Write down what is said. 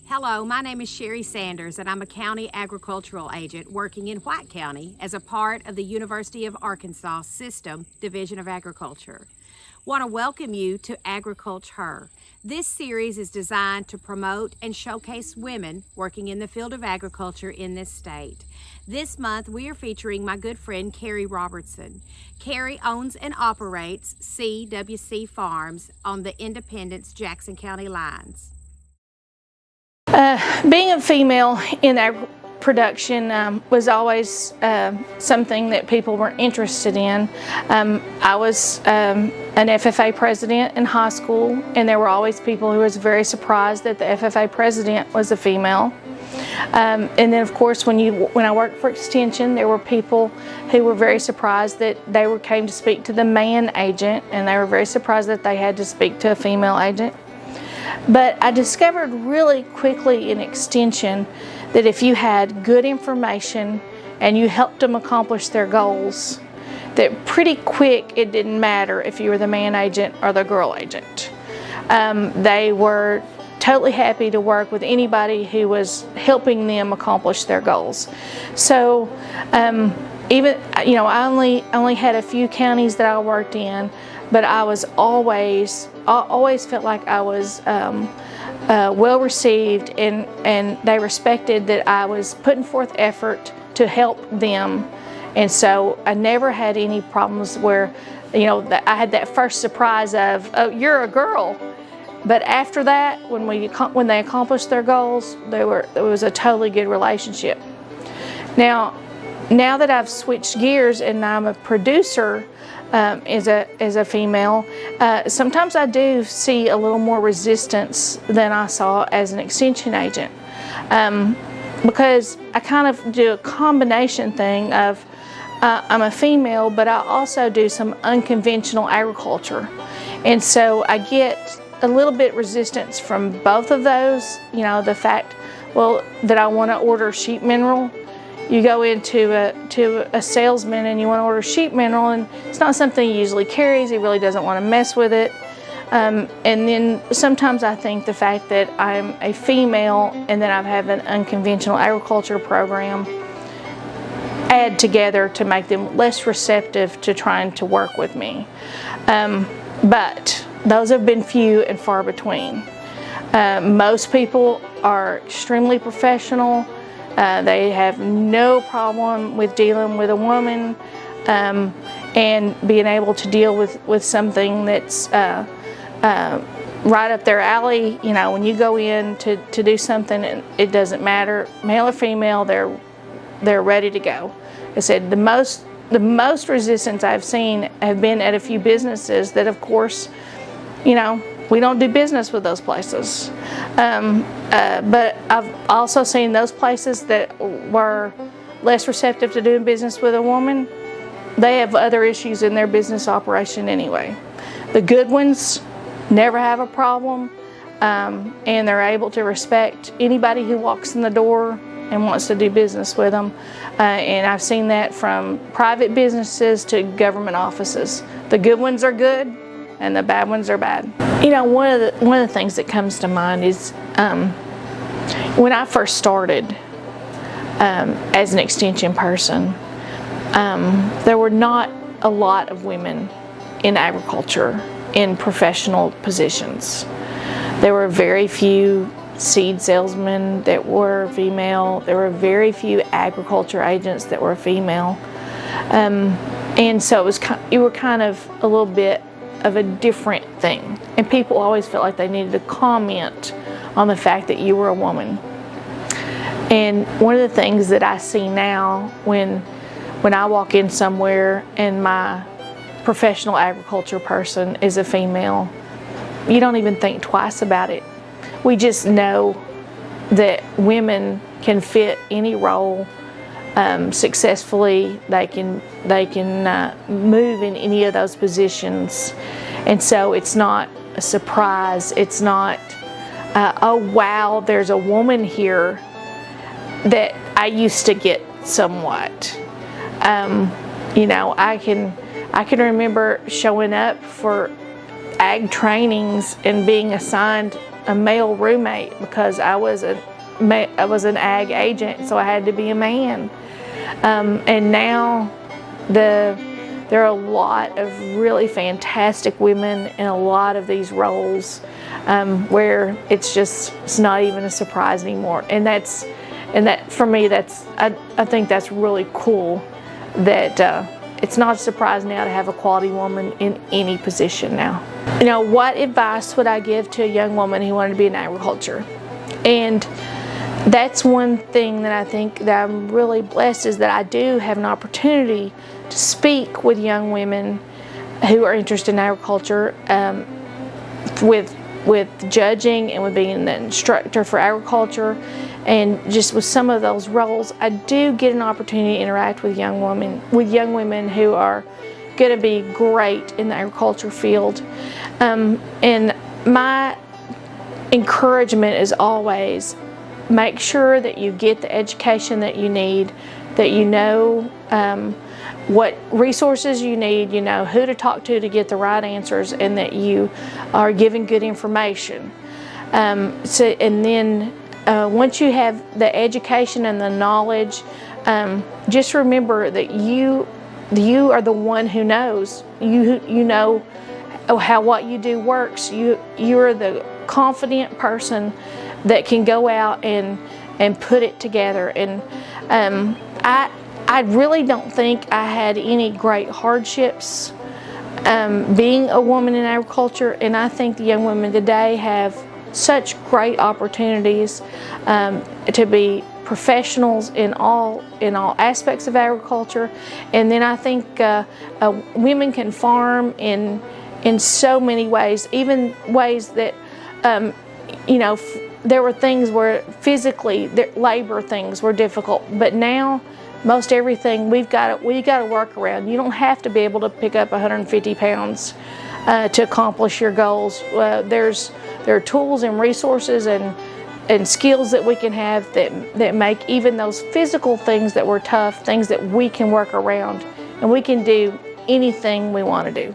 Hello, my name is Sherry Sanders, and I'm a county agricultural agent working in White County as a part of the University of Arkansas System Division of Agriculture. Want to welcome you to Agriculture. This series is designed to promote and showcase women working in the field of agriculture in this state. This month, we are featuring my good friend, Carey Robertson. Carey owns and operates CWC Farms on the Independence Jackson County lines. Being a female in production was always something that people were interested in. I was an FFA president in high school, and there were always people who was very surprised that the FFA president was a female. And then, of course, when I worked for Extension, there were people who were very surprised that they came to speak to the man agent, and they were very surprised that they had to speak to a female agent. But I discovered really quickly in Extension that if you had good information and you helped them accomplish their goals, that pretty quick it didn't matter if you were the man agent or the girl agent. They were totally happy to work with anybody who was helping them accomplish their goals. So even, I only had a few counties that I worked in, but I always felt like I was well received, and they respected that I was putting forth effort to help them. And so I never had any problems where, I had that first surprise of, oh, you're a girl. But after that, when they accomplished their goals, it was a totally good relationship. Now that I've switched gears and I'm a producer as a female, sometimes I do see a little more resistance than I saw as an extension agent, because I kind of do a combination thing of I'm a female, but I also do some unconventional agriculture, and so I get a little bit resistance from both of those. The fact, that I want to order sheep mineral. You go into a salesman and you want to order sheep mineral, and it's not something he usually carries. He really doesn't want to mess with it. And then sometimes I think the fact that I'm a female and that I have an unconventional agriculture program add together to make them less receptive to trying to work with me. But those have been few and far between. Most people are extremely professional. They have no problem with dealing with a woman and being able to deal with something that's right up their alley. When you go in to do something, it doesn't matter, male or female, they're ready to go. I said the most resistance I've seen have been at a few businesses that, of course, we don't do business with those places. But I've also seen those places that were less receptive to doing business with a woman. They have other issues in their business operation anyway. The good ones never have a problem, and they're able to respect anybody who walks in the door and wants to do business with them. And I've seen that from private businesses to government offices. The good ones are good, and the bad ones are bad. One of the things that comes to mind is when I first started as an extension person, there were not a lot of women in agriculture in professional positions. There were very few seed salesmen that were female. There were very few agriculture agents that were female, and so you were kind of a little bit of a different thing, and people always felt like they needed to comment on the fact that you were a woman. And one of the things that I see now when I walk in somewhere and my professional agriculture person is a female, you don't even think twice about it. We just know that women can fit any role successfully. They can move in any of those positions, and so it's not a surprise. It's not oh wow, there's a woman here that I used to get somewhat. I can remember showing up for ag trainings and being assigned a male roommate because I was an ag agent, so I had to be a man. And now there are a lot of really fantastic women in a lot of these roles, where it's not even a surprise anymore. And that for me, I think that's really cool that it's not a surprise now to have a quality woman in any position now. What advice would I give to a young woman who wanted to be in agriculture? And that's one thing that I think that I'm really blessed, is that I do have an opportunity to speak with young women who are interested in agriculture, with judging and with being the instructor for agriculture, and just with some of those roles. I do get an opportunity to interact with young women who are going to be great in the agriculture field. And my encouragement is always, make sure that you get the education that you need, that you know what resources you need, you know who to talk to get the right answers, and that you are giving good information. And then once you have the education and the knowledge, just remember that you are the one who knows. You know how what you do works. You're the confident person that can go out and put it together. And I really don't think I had any great hardships being a woman in agriculture, and I think the young women today have such great opportunities to be professionals in all aspects of agriculture. And then I think women can farm in so many ways, even ways that there were things where physically labor things were difficult, but now most everything we got to work around. You don't have to be able to pick up 150 pounds to accomplish your goals. There are tools and resources and skills that we can have that make even those physical things that were tough, things that we can work around, and we can do anything we want to do.